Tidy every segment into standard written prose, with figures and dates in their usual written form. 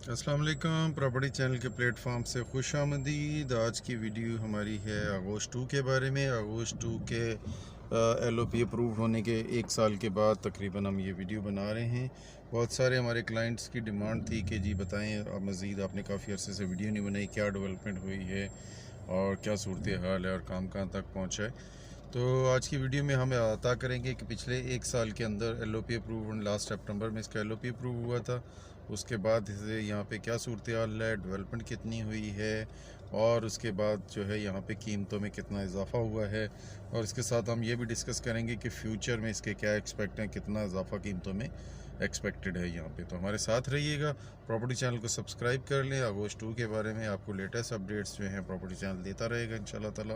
अस्सलाम वालेकुम। Property channel के प्लेटफॉर्म से खुश आमदीद। आज की वीडियो हमारी है आगोश 2 के बारे में। आगोश 2 के LOP अप्रूव होने के 1 साल के बाद तकरीबन हम ये वीडियो बना रहे हैं। बहुत सारे हमारे क्लाइंट्स की डिमांड थी कि जी बताएं मज़ीद, आपने काफ़ी अरसे से वीडियो नहीं बनाई, क्या डेवलपमेंट हुई है और क्या सूरत हाल है और काम कहाँ तक पहुँचा है। तो आज की वीडियो में हम अता करेंगे कि पिछले 1 साल के अंदर LOP अप्रूव, लास्ट सितंबर में इसका LOP अप्रूव हुआ था। उसके बाद यहाँ पे क्या सूरत हाल है, डेवलपमेंट कितनी हुई है और उसके बाद जो है यहाँ पे कीमतों में कितना इजाफा हुआ है। और इसके साथ हम ये भी डिस्कस करेंगे कि फ्यूचर में इसके क्या एक्सपेक्ट हैं, कितना इजाफा कीमतों में एक्सपेक्टेड है यहाँ पे। तो हमारे साथ रहिएगा, प्रॉपर्टी चैनल को सब्सक्राइब कर लें। आगोश 2 के बारे में आपको लेटेस्ट अपडेट्स जो हैं प्रॉपर्टी चैनल देता रहेगा इंशाल्लाह ताला।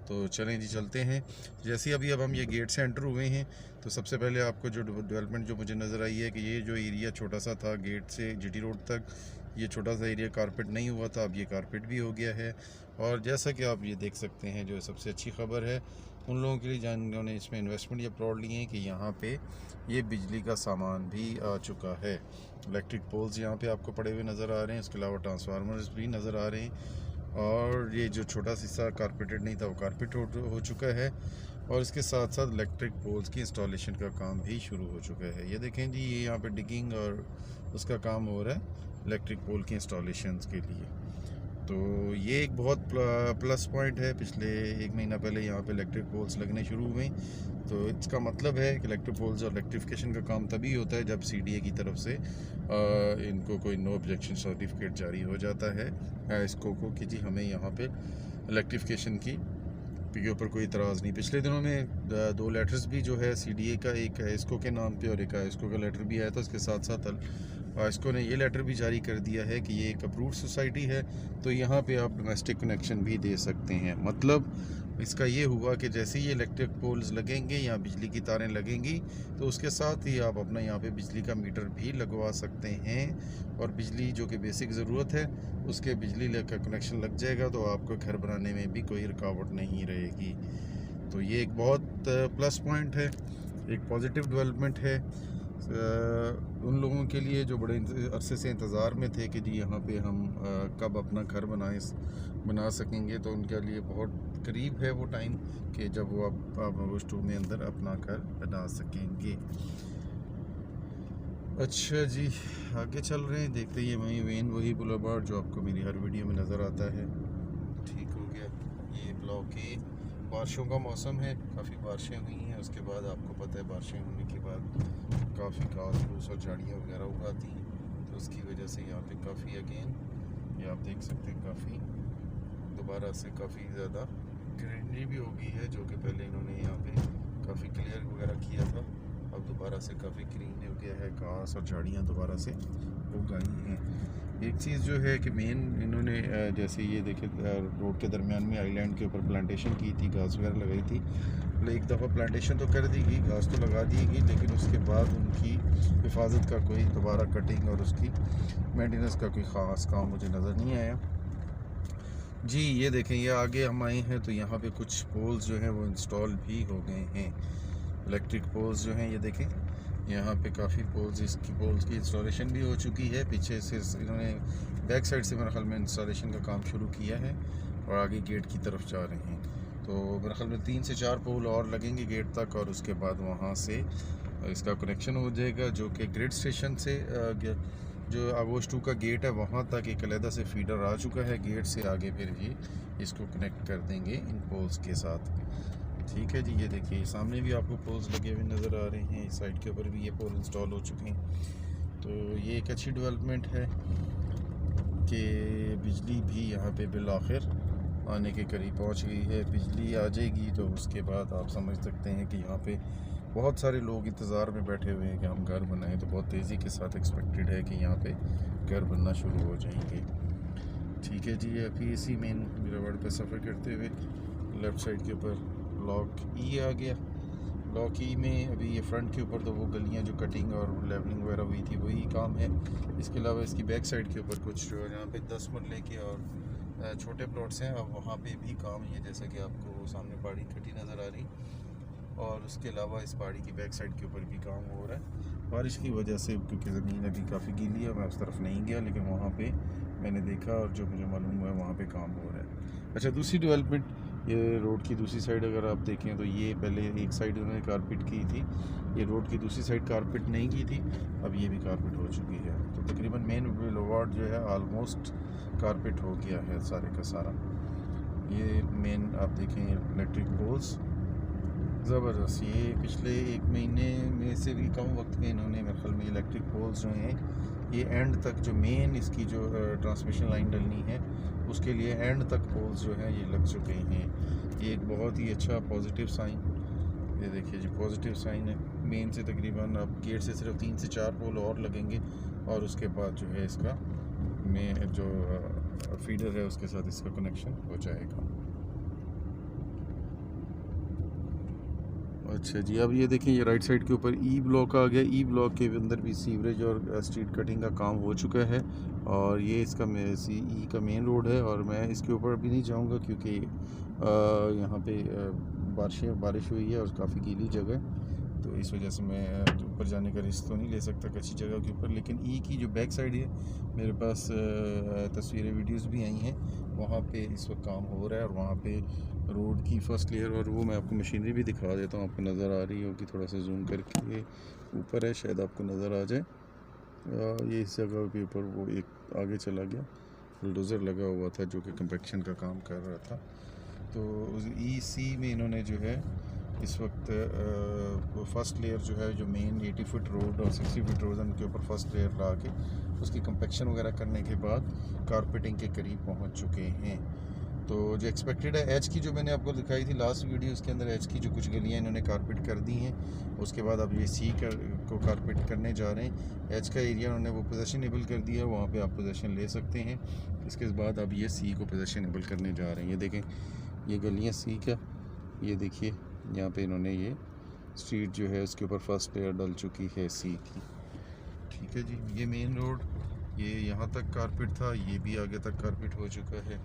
तो चलें जी, चलते हैं। जैसे अब हम ये गेट से एंटर हुए हैं तो सबसे पहले आपको जो डेवलपमेंट जो मुझे नज़र आई है कि ये जो एरिया छोटा सा था गेट से GT रोड तक, ये छोटा सा एरिया कारपेट नहीं हुआ था, अब ये कारपेट भी हो गया है। और जैसा कि आप ये देख सकते हैं, जो सबसे अच्छी खबर है उन लोगों के लिए जिन्होंने इसमें इन्वेस्टमेंट या प्लॉट लिए हैं कि यहाँ पे ये बिजली का सामान भी आ चुका है। इलेक्ट्रिक पोल्स यहाँ पे आपको पड़े हुए नज़र आ रहे हैं, इसके अलावा ट्रांसफार्मर्स भी नज़र आ रहे हैं। और ये जो छोटा सा कारपेटेड नहीं था वो कारपेट हो चुका है। और इसके साथ साथ इलेक्ट्रिक पोल्स की इंस्टॉलेशन का काम भी शुरू हो चुका है। ये देखें जी, ये यहाँ पे डिगिंग और उसका काम हो रहा है इलेक्ट्रिक पोल की इंस्टॉलेशन के लिए। तो ये एक बहुत प्लस पॉइंट है। पिछले 1 महीना पहले यहाँ पे इलेक्ट्रिक पोल्स लगने शुरू हुए, तो इसका मतलब है कि इलेक्ट्रिक पोल्स और इलेक्ट्रिफिकेशन का काम तभी होता है जब CDA की तरफ से इनको कोई नो ऑब्जेक्शन सर्टिफिकेट जारी हो जाता है इसको को कि जी हमें यहाँ पे इलेक्ट्रिफिकेशन की के ऊपर कोई इतराज़ नहीं। पिछले दिनों में 2 लेटर्स भी जो है CDA का, एक ISCO के नाम पे और एक ISCO का लेटर भी आया था। उसके साथ साथ ISCO ने ये लेटर भी जारी कर दिया है कि ये एक अप्रूव्ड सोसाइटी है, तो यहाँ पे आप डोमेस्टिक कनेक्शन भी दे सकते हैं। मतलब इसका ये हुआ कि जैसे ही इलेक्ट्रिक पोल्स लगेंगे, यहाँ बिजली की तारें लगेंगी, तो उसके साथ ही आप अपना यहाँ पे बिजली का मीटर भी लगवा सकते हैं। और बिजली जो कि बेसिक ज़रूरत है उसके बिजली का कनेक्शन लग जाएगा, तो आपको घर बनाने में भी कोई रुकावट नहीं रहेगी। तो ये एक बहुत प्लस पॉइंट है, एक पॉजिटिव डेवलपमेंट है उन लोगों के लिए जो बड़े अरसे से इंतज़ार में थे कि जी यहाँ पे हम कब अपना घर बना सकेंगे। तो उनके लिए बहुत करीब है वो टाइम कि जब वो आप आगोश 2 में अंदर अपना घर बना सकेंगे। अच्छा जी, आगे चल रहे हैं, देखते ही वही बुलेवार्ड जो आपको मेरी हर वीडियो में नज़र आता है। ठीक हो गया। ये ब्लॉक ए, बारिशों का मौसम है, काफ़ी बारिशें हुई हैं। उसके बाद आपको पता है बारिशें होने के बाद काफ़ी घास फूस और झाड़ियाँ वगैरह उगाती हैं, तो उसकी वजह से यहाँ पे काफ़ी अगेन ये आप देख सकते हैं काफ़ी दोबारा से काफ़ी ज़्यादा ग्रीनरी भी हो गई है, जो कि पहले इन्होंने यहाँ पे काफ़ी क्लियर वगैरह किया था, अब दोबारा से काफ़ी ग्रीन हो गया है, घास और झाड़ियाँ दोबारा से उगाई हैं। एक चीज़ जो है कि मेन इन्होंने जैसे ये देखे रोड के दरमियान में आइलैंड के ऊपर प्लांटेशन की थी, घास वगैरह लगाई थी। एक दफ़ा प्लांटेशन तो कर दी गई, घास तो लगा दी गई, लेकिन उसके बाद उनकी हिफाजत का कोई दोबारा कटिंग और उसकी मेंटेनेंस का कोई ख़ास काम मुझे नज़र नहीं आया जी। ये देखें, ये आगे हम आए हैं तो यहाँ पे कुछ पोल्स जो हैं वो इंस्टॉल भी हो गए हैं, इलेक्ट्रिक पोल्स जो हैं। ये देखें यहाँ पे काफ़ी पोल्स की इंस्टॉलेशन भी हो चुकी है। पीछे से इन्होंने बैक साइड से मेरे ख्याल में इंस्टॉलेशन का काम शुरू किया है और आगे गेट की तरफ जा रहे हैं। तो मेरे ख्याल में 3 से 4 पोल और लगेंगे गेट तक, और उसके बाद वहाँ से इसका कनेक्शन हो जाएगा, जो कि ग्रिड स्टेशन से जो आगोश 2 का गेट है वहाँ तक एक अलहदा से फीडर आ चुका है। गेट से आगे फिर ये इसको कनेक्ट कर देंगे इन पोल्स के साथ। ठीक है जी, ये देखिए सामने भी आपको पोल्स लगे हुए नज़र आ रहे हैं, इस साइड के ऊपर भी ये पोल इंस्टॉल हो चुके हैं। तो ये एक अच्छी डेवलपमेंट है कि बिजली भी यहाँ पे बिल आखिर आने के करीब पहुँच गई है। बिजली आ जाएगी तो उसके बाद आप समझ सकते हैं कि यहाँ पे बहुत सारे लोग इंतज़ार में बैठे हुए हैं कि हम घर बनाएं, तो बहुत तेज़ी के साथ एक्सपेक्टेड है कि यहाँ पे घर बनना शुरू हो जाएंगे। ठीक है जी, अभी इसी मेन रोड पे सफ़र करते हुए लेफ़्ट साइड के ऊपर ब्लॉक ई आ गया। ब्लॉक ई में अभी ये फ्रंट के ऊपर तो वो गलियाँ जो कटिंग और लेवलिंग वगैरह हुई थी वही काम है। इसके अलावा इसकी बैक साइड के ऊपर कुछ यहाँ पे 10 मरले के और छोटे प्लॉट्स हैं, अब वहाँ पे भी काम है, जैसा कि आपको सामने पहाड़ी कटी नज़र आ रही। और उसके अलावा इस पहाड़ी की बैक साइड के ऊपर भी काम हो रहा है। बारिश की वजह से, क्योंकि ज़मीन अभी काफ़ी गीली है, मैं उस तरफ नहीं गया, लेकिन वहाँ पे मैंने देखा और जो मुझे मालूम हुआ है वहाँ पे काम हो रहा है। अच्छा, दूसरी डेवलपमेंट, ये रोड की दूसरी साइड अगर आप देखें तो ये पहले एक साइड उन्होंने कारपेट की थी, ये रोड की दूसरी साइड कारपेट नहीं की थी, अब ये भी कारपेट हो चुकी है। तो तकरीबन मेन बुलेवार्ड जो है आलमोस्ट कारपेट हो गया है सारे का सारा। ये मेन आप देखें इलेक्ट्रिक पोल्स ज़बरदस्त, ये पिछले 1 महीने में से भी कम वक्त में इन्होंने मेरे ख्याल में इलेक्ट्रिक पोल्स जो हैं ये एंड तक, जो मेन इसकी जो ट्रांसमिशन लाइन डलनी है उसके लिए एंड तक पोल्स जो हैं ये लग चुके हैं। ये एक बहुत ही अच्छा पॉजिटिव साइन, ये देखिए जी पॉजिटिव साइन है। मेन से तकरीबन अब गेट से सिर्फ 3 से 4 पोल और लगेंगे और उसके बाद जो है इसका में जो फीडर है उसके साथ इसका कनेक्शन हो जाएगा। अच्छा जी, अब ये देखें ये राइट साइड के ऊपर ई ब्लॉक आ गया। ई ब्लॉक के अंदर भी सीवरेज और स्ट्रीट कटिंग का काम हो चुका है और ये इसका ई का मेन रोड है और मैं इसके ऊपर अभी नहीं जाऊंगा क्योंकि यहाँ पे बारिश हुई है और काफ़ी गीली जगह है, तो इस वजह से मैं ऊपर जाने का रिस्क तो नहीं ले सकता कच्ची जगह के ऊपर। लेकिन ई की जो बैक साइड है मेरे पास तस्वीरें वीडियोस भी आई हैं, वहाँ पे इस वक्त काम हो रहा है और वहाँ पे रोड की फर्स्ट लेयर, और वो मैं आपको मशीनरी भी दिखा देता हूँ, आपको नज़र आ रही होगी, थोड़ा सा जूम करके ऊपर है शायद आपको नज़र आ जाए। ये इस जगह के ऊपर वो एक आगे चला गया, बुलडोज़र लगा हुआ था जो कि कंपैक्शन का काम कर रहा था। तो EC में इन्होंने जो है इस वक्त फर्स्ट लेयर जो है जो मेन 80 फुट रोड और 60 फुट रोड उनके ऊपर फर्स्ट लेयर ला के उसकी कंपैक्शन वगैरह करने के बाद कारपेटिंग के करीब पहुंच चुके हैं। तो जो एक्सपेक्टेड है एच की, जो मैंने आपको दिखाई थी लास्ट वीडियो, उसके अंदर एच की जो कुछ गलियां इन्होंने कारपेट कर दी हैं, उसके बाद अब ये सी को कारपेट करने जा रहे हैं। एच का एरिया उन्होंने वो पोजेशनेबल कर दिया, वहाँ पे आप पोजेशन ले सकते हैं। इसके बाद अब ये सी को पोजेशनेबल करने जा रहे हैं। ये देखें ये गलियाँ सी का, ये देखिए यहाँ पे इन्होंने ये स्ट्रीट जो है उसके ऊपर फर्स्ट लेयर डल चुकी है सी की। ठीक है जी, ये मेन रोड, ये यहाँ तक कारपेट था, ये भी आगे तक कारपेट हो चुका है।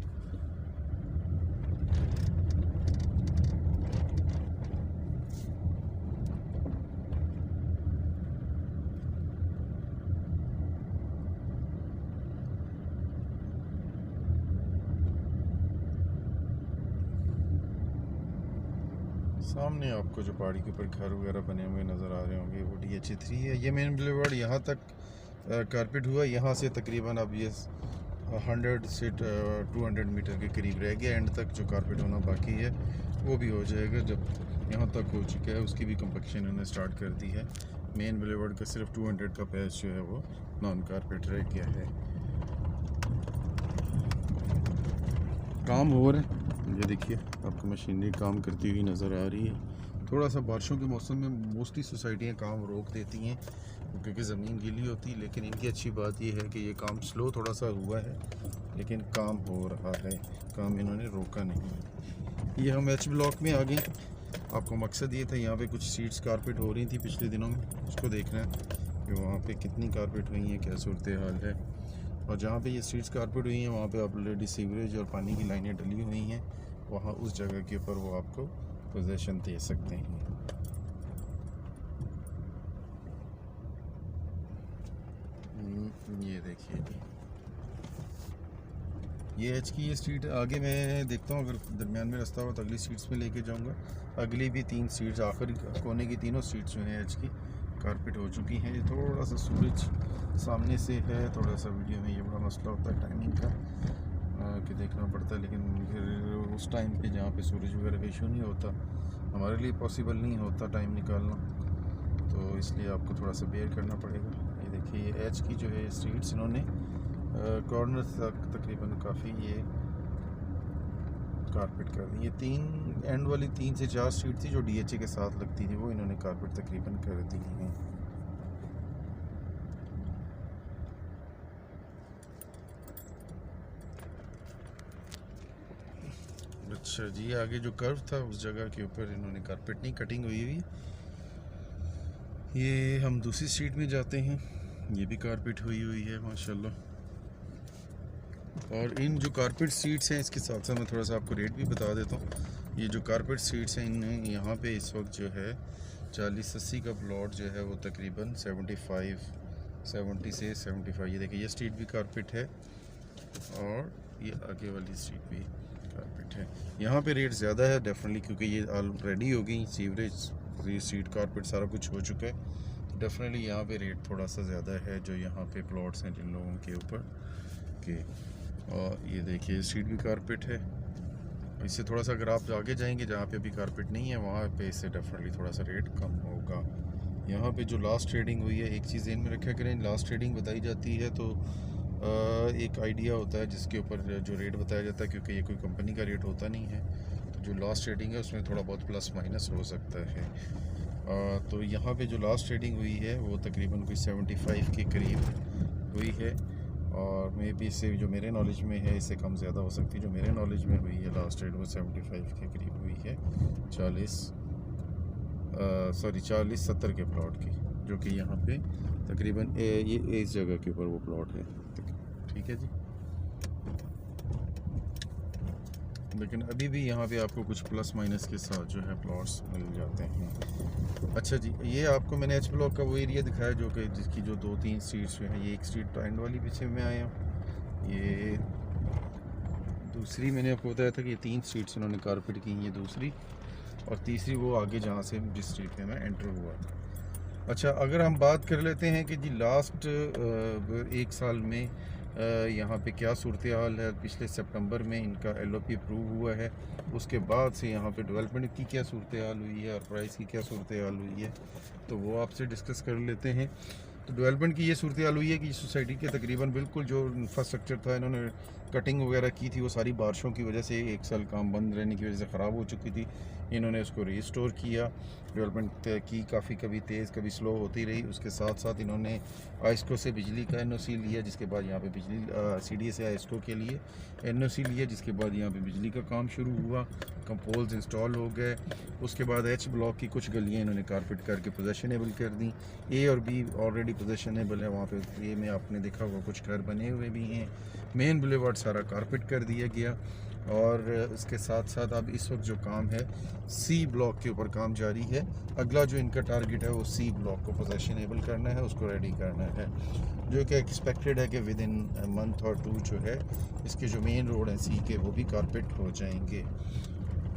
सामने आपको जो पहाड़ी के ऊपर घर वगैरह बने हुए नज़र आ रहे होंगे वो DH3 है। ये मेन बुलेवार्ड यहाँ तक कारपेट हुआ, यहाँ से तकरीबन अब ये 100 से 200 मीटर के करीब रह गया। एंड तक जो कारपेट होना बाकी है वो भी हो जाएगा। जब यहाँ तक हो चुका है उसकी भी कंपैक्शन इन्होंने स्टार्ट कर दी है। मेन बुलेवार्ड का सिर्फ 200 का पैच जो है वो नॉन कारपेट रह गया है। काम हो रहा है, ये देखिए आपको मशीनरी काम करती हुई नज़र आ रही है। थोड़ा सा बारिशों के मौसम में मोस्टली सोसाइटियाँ काम रोक देती हैं क्योंकि ज़मीन गीली होती है, लेकिन इनकी अच्छी बात यह है कि ये काम स्लो थोड़ा सा हुआ है लेकिन काम हो रहा है, काम इन्होंने रोका नहीं। ये हम एच ब्लॉक में आ गए। आपको मकसद ये था, यहाँ पे कुछ सीट्स कारपेट हो रही थी पिछले दिनों में, उसको देखना है कि वहाँ पे कितनी कारपेट हुई हैं, क्या सूरत हाल है। और जहाँ पे ये स्ट्रीट्स कारपेट हुई हैं वहाँ पे ऑलरेडी सीवरेज और पानी की लाइनें डली हुई हैं, वहाँ उस जगह के ऊपर वो आपको पोजीशन दे सकते हैं। ये देखिए ये एच की ये स्ट्रीट, आगे मैं देखता हूँ अगर दरमियान में रास्ता हो तो अगली स्ट्रीट्स में लेके जाऊँगा। अगली भी 3 स्ट्रीट्स, आखिरी कोने की तीनों स्ट्रीट्स जो हैं एच की कारपेट हो चुकी हैं। ये थोड़ा सा सूरज सामने से है, थोड़ा सा वीडियो में ये बड़ा मसला होता है टाइमिंग का कि देखना पड़ता है, लेकिन फिर उस टाइम पे जहाँ पे सूरज वगैरह का इशू नहीं होता हमारे लिए पॉसिबल नहीं होता टाइम निकालना, तो इसलिए आपको थोड़ा सा बेयर करना पड़ेगा। ये देखिए ये एच की जो है स्ट्रीट्स इन्होंने कॉर्नर तक तकरीबन काफ़ी ये कारपेट कर दी। ये 3 एंड वाली 3 से 4 स्ट्रीट थी जो DHA के साथ लगती थी, वो इन्होंने कारपेट तकरीबन कर दी हैं। अच्छा जी, आगे जो कर्व था उस जगह के ऊपर इन्होंने कारपेट नहीं कटिंग हुई हुई। ये हम दूसरी स्ट्रीट में जाते हैं, ये भी कारपेट हुई हुई है माशाल्लाह। और इन जो कारपेट सीट्स हैं इसके साथ साथ मैं थोड़ा सा आपको रेट भी बता देता हूँ। ये जो कारपेट सीट्स हैं इन यहाँ पे इस वक्त जो है 40-80 का प्लॉट जो है वो तकरीबन 70 से 75, ये देखिए ये स्ट्रीट भी कारपेट है और ये आगे वाली स्ट्रीट भी कारपेट है। यहाँ पे रेट ज़्यादा है डेफिनेटली, क्योंकि ये ऑलरेडी हो गई सीवरेज, स्ट्रीट कारपेट सारा कुछ हो चुका है, तो डेफिनेटली यहाँ पे रेट थोड़ा सा ज़्यादा है जो यहाँ पे प्लॉट्स हैं जिन लोगों के ऊपर के। और ये देखिए स्ट्रीट भी कारपेट है। इससे थोड़ा सा अगर आप आगे जाएंगे जहाँ पे अभी कारपेट नहीं है वहाँ पे इससे डेफिनेटली थोड़ा सा रेट कम होगा। यहाँ पे जो लास्ट ट्रेडिंग हुई है, एक चीज़ इन में रखा करें, लास्ट ट्रेडिंग बताई जाती है तो एक आइडिया होता है जिसके ऊपर जो रेट बताया जाता है, क्योंकि ये कोई कंपनी का रेट होता नहीं है, तो जो लास्ट ट्रेडिंग है उसमें थोड़ा बहुत प्लस माइनस हो सकता है। तो यहाँ पे जो लास्ट ट्रेडिंग हुई है वो तकरीबन कोई 75 के करीब हुई है, और मे बी इससे जो मेरे नॉलेज में है इससे कम ज़्यादा हो सकती है। जो मेरे नॉलेज में हुई है लास्ट ट्रेड वो 75 के करीब हुई है, 40-70 के प्लॉट की, जो कि यहाँ पे तकरीबन ये इस जगह के ऊपर वो प्लॉट है। ठीक है जी, लेकिन अभी भी यहाँ पे आपको कुछ प्लस माइनस के साथ जो है प्लॉट्स मिल जाते हैं। अच्छा जी, ये आपको मैंने एच ब्लॉक का वो एरिया दिखाया जो कि जिसकी जो 2-3 स्ट्रीट्स जो हैं, ये एक स्ट्रीट एंड वाली पीछे में आया हूँ, ये दूसरी मैंने आपको बताया था कि ये 3 स्ट्रीट्स इन्होंने कारपेट की, ये दूसरी, और तीसरी वो आगे जहाँ से जिस स्ट्रीट में मैं एंटर हुआ था। अच्छा, अगर हम बात कर लेते हैं कि जी लास्ट 1 साल में यहाँ पे क्या सूरत हाल है, पिछले सितंबर में इनका LOP अप्रूव हुआ है, उसके बाद से यहाँ पे डेवलपमेंट की क्या सूरत हाल हुई है और प्राइस की क्या सूरत हाल हुई है, तो वो आपसे डिस्कस कर लेते हैं। तो डेवलपमेंट की ये सूरत हाल हुई है कि सोसाइटी के तकरीबन बिल्कुल जो इंफ्रास्ट्रक्चर था, इन्होंने कटिंग वगैरह की थी, वो सारी बारिशों की वजह से 1 साल काम बंद रहने की वजह से ख़राब हो चुकी थी। इन्होंने उसको रिस्टोर किया, डेवलपमेंट की, काफ़ी कभी तेज़ कभी स्लो होती रही। उसके साथ साथ इन्होंने आइस्को से बिजली का NOC लिया, जिसके बाद यहाँ पे बिजली CDA से आइस्को के लिए NOC लिया, जिसके बाद यहाँ पे बिजली का काम शुरू हुआ, कंपोल्स इंस्टॉल हो गए। उसके बाद H ब्लॉक की कुछ गलियाँ इन्होंने कारपेट करके पोजेशनेबल कर दी। A और B ऑलरेडी पोजेशनेबल है, वहाँ पे A में आपने देखा होगा कुछ घर बने हुए भी हैं। मेन बुलेवार्ड सारा कारपेट कर दिया गया, और इसके साथ साथ अब इस वक्त जो काम है C ब्लॉक के ऊपर काम जारी है। अगला जो इनका टारगेट है वो C ब्लॉक को पोजेशनेबल करना है, उसको रेडी करना है, जो कि एक्सपेक्टेड है कि विद इन मंथ और 2 जो है इसके जो मेन रोड हैं C के वो भी कारपेट हो जाएंगे।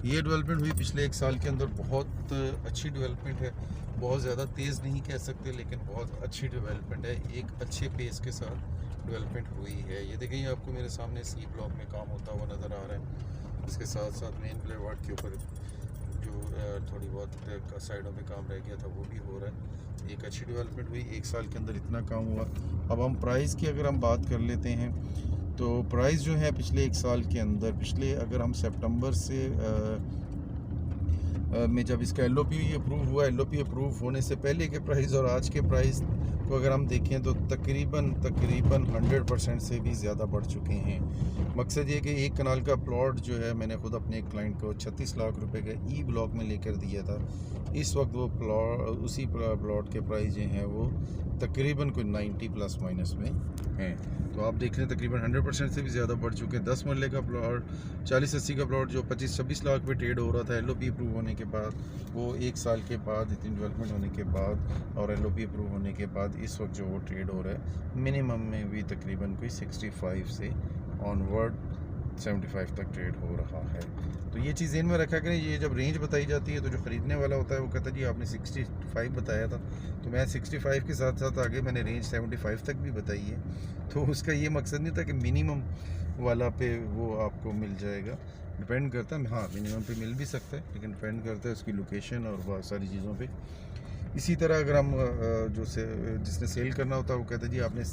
ये डेवलपमेंट हुई पिछले 1 साल के अंदर, बहुत अच्छी डेवलपमेंट है, बहुत ज़्यादा तेज़ नहीं कह सकते लेकिन बहुत अच्छी डेवलपमेंट है, एक अच्छे पेस के साथ डेवलपमेंट हुई है। ये देखें आपको मेरे सामने C ब्लॉक में काम होता हुआ नज़र आ रहा है। इसके साथ साथ मेन बुलेवार्ड के ऊपर जो थोड़ी बहुत साइडों पे काम रह गया था वो भी हो रहा है। एक अच्छी डेवलपमेंट हुई, 1 साल के अंदर इतना काम हुआ। अब हम प्राइस की अगर हम बात कर लेते हैं तो प्राइस जो है पिछले 1 साल के अंदर, पिछले अगर हम सितंबर से में जब इसका LOP अप्रूव हुआ, LOP अप्रूव होने से पहले के प्राइस और आज के प्राइस को अगर हम देखें तो तकरीबन 100% से भी ज़्यादा बढ़ चुके हैं। मकसद ये कि 1 कनाल का प्लॉट जो है मैंने खुद अपने एक क्लाइंट को 36 लाख रुपए का E ब्लॉक में लेकर दिया था। इस वक्त वो उसी प्लॉट के प्राइस जो हैं वो तकरीबन कोई 90 प्लस माइनस में हैं। तो आप देख लें तकरीबन 100% से भी ज़्यादा बढ़ चुके हैं। 10 मरले का प्लॉट, 40-80 का प्लॉट जो 25-26 लाख पे ट्रेड हो रहा था LOP अप्रूव होने के बाद, वो 1 साल के बाद इतनी डेवलपमेंट होने के बाद और LOP अप्रूव होने के बाद इस वक्त जो वो ट्रेड हो रहा है मिनिमम में भी तकरीबन कोई 65 से ऑनवर्ड 75 तक ट्रेड हो रहा है। तो ये चीज़ इन में रखा करें। ये जब रेंज बताई जाती है तो जो ख़रीदने वाला होता है वो कहता है जी आपने 65 बताया था, तो मैं 65 के साथ साथ आगे मैंने रेंज 75 तक भी बताई है। तो उसका ये मकसद नहीं था कि मिनिमम वाला पे वो आपको मिल जाएगा, डिपेंड करता है। हाँ, मिनिमम पे मिल भी सकता है लेकिन डिपेंड करता है उसकी लोकेशन और बहुत सारी चीज़ों पे। इसी तरह अगर हम जिसने सेल करना होता है वो कहता है जी आपने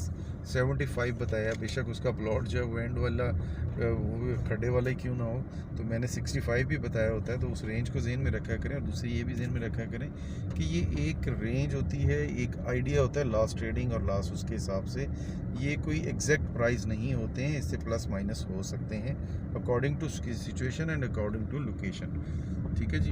75 बताया, बेशक उसका प्लॉट जो है वो एंड वाला वो खड्डे वाला ही क्यों ना हो, तो मैंने 65 भी बताया होता है। तो उस रेंज को ज़हन में रखा करें, और दूसरी ये भी ज़हन में रखा करें कि ये एक रेंज होती है, एक आइडिया होता है लास्ट ट्रेडिंग और लास्ट उसके हिसाब से। ये कोई एग्जैक्ट प्राइस नहीं होते हैं, इससे प्लस माइनस हो सकते हैं according to situation and according to location. ठीक है जी।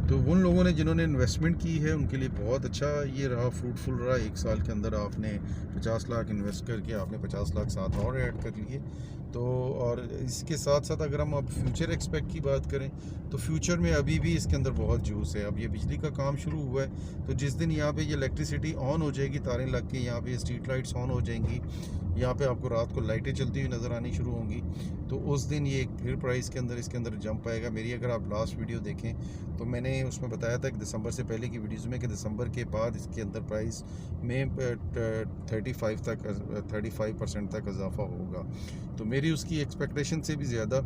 तो उन लोगों ने जिन्होंने इन्वेस्टमेंट की है उनके लिए बहुत अच्छा ये रहा, फ्रूटफुल रहा। 1 साल के अंदर आपने 50 लाख इन्वेस्ट करके आपने 50 लाख साथ और ऐड कर लिए। तो और इसके साथ साथ अगर हम अब फ्यूचर एक्सपेक्ट की बात करें तो फ्यूचर में अभी भी इसके अंदर बहुत जूस है। अब ये बिजली का काम शुरू हुआ है, तो जिस दिन यहाँ पे ये इलेक्ट्रिसिटी ऑन हो जाएगी, तारें लग के यहाँ पे स्ट्रीट लाइट्स ऑन हो जाएंगी, यहाँ पे आपको रात को लाइटें चलती हुई नज़र आनी शुरू होंगी, तो उस दिन ये फिर प्राइस के अंदर इसके अंदर जंप आएगा। मेरी अगर आप लास्ट वीडियो देखें तो मैंने उसमें बताया था कि दिसंबर से पहले की वीडियोज़ में कि दिसंबर के बाद इसके अंदर प्राइस में 35% तक इजाफा होगा। तो मेरी उसकी एक्सपेक्टेशन से भी ज़्यादा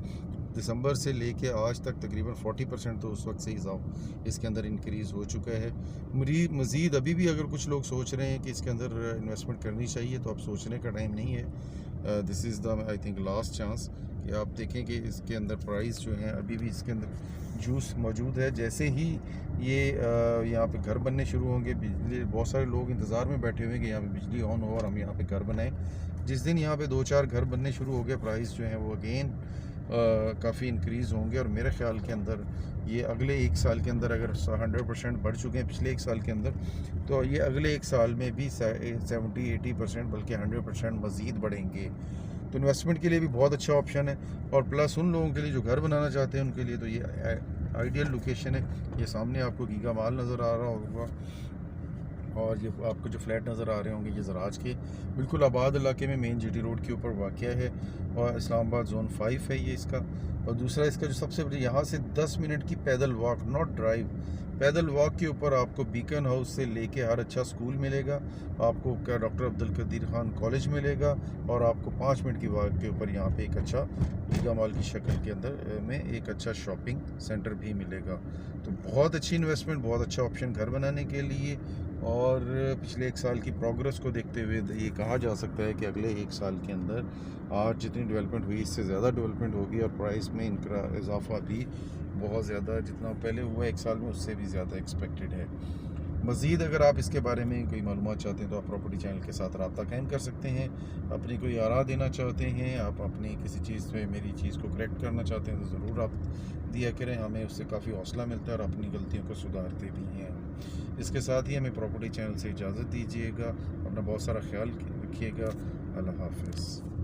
दिसंबर से लेके आज तक तकरीबन 40% तो उस वक्त से इसके अंदर इंक्रीज़ हो चुका है। मज़ीद अभी भी अगर कुछ लोग सोच रहे हैं कि इसके अंदर इन्वेस्टमेंट करनी चाहिए, तो अब सोचने का टाइम नहीं है। This is the I think last chance कि आप देखें कि इसके अंदर प्राइस जो है अभी भी इसके अंदर जूस मौजूद है। जैसे ही ये यहाँ पे घर बनने शुरू होंगे, बिजली, बहुत सारे लोग इंतज़ार में बैठे हुए हैं कि यहाँ पे बिजली ऑन हो और हम यहाँ पे घर बनाएं। जिस दिन यहाँ पे 2-4 घर बनने शुरू हो गए, प्राइस जो है वो अगेन काफ़ी इंक्रीज़ होंगे। और मेरे ख़्याल के अंदर ये अगले 1 साल के अंदर अगर 100% बढ़ चुके हैं पिछले 1 साल के अंदर, तो ये अगले 1 साल में भी 70-80% बल्कि 100% मज़ीद बढ़ेंगे। तो इन्वेस्टमेंट के लिए भी बहुत अच्छा ऑप्शन है। और प्लस उन लोगों के लिए जो घर बनाना चाहते हैं उनके लिए तो ये आइडियल लोकेशन है। ये सामने आपको गीगा माल नज़र आ रहा होगा और ये आपको जो फ्लैट नज़र आ रहे होंगे ये ज़राज के बिल्कुल आबाद इलाके में मेन जीटी रोड के ऊपर वाक़या है और इस्लामाबाद ज़ोन 5 है ये इसका। और दूसरा इसका जो सबसे बड़ी, यहाँ से 10 मिनट की पैदल वॉक, नॉट ड्राइव, पैदल वॉक के ऊपर आपको बीकन हाउस से लेके हर अच्छा स्कूल मिलेगा, आपको क्या डॉक्टर अब्दुल कदीर खान कॉलेज मिलेगा, और आपको 5 मिनट की वॉक के ऊपर यहाँ पे एक अच्छा गीगा मॉल की शक्ल के अंदर में एक अच्छा शॉपिंग सेंटर भी मिलेगा। तो बहुत अच्छी इन्वेस्टमेंट, बहुत अच्छा ऑप्शन घर बनाने के लिए। और पिछले 1 साल की प्रोग्रेस को देखते हुए ये कहा जा सकता है कि अगले 1 साल के अंदर आज जितनी डेवलपमेंट हुई इससे ज़्यादा डेवलपमेंट होगी और प्राइस में इनका इजाफा भी बहुत ज़्यादा, जितना पहले हुआ 1 साल में उससे भी ज़्यादा एक्सपेक्टेड है। मज़ीद अगर आप इसके बारे में कोई मालूमात चाहते हैं तो आप प्रॉपर्टी चैनल के साथ रब्ता कायम कर सकते हैं। अपनी कोई आरा देना चाहते हैं, आप अपनी किसी चीज़ में मेरी चीज़ को करेक्ट करना चाहते हैं तो ज़रूर आप दिया करें, हमें उससे काफ़ी हौसला मिलता है और अपनी गलतियों को सुधारते भी हैं। इसके साथ ही हमें प्रॉपर्टी चैनल से इजाज़त दीजिएगा। अपना बहुत सारा ख्याल रखिएगा। अल्लाह हाफ़िज़।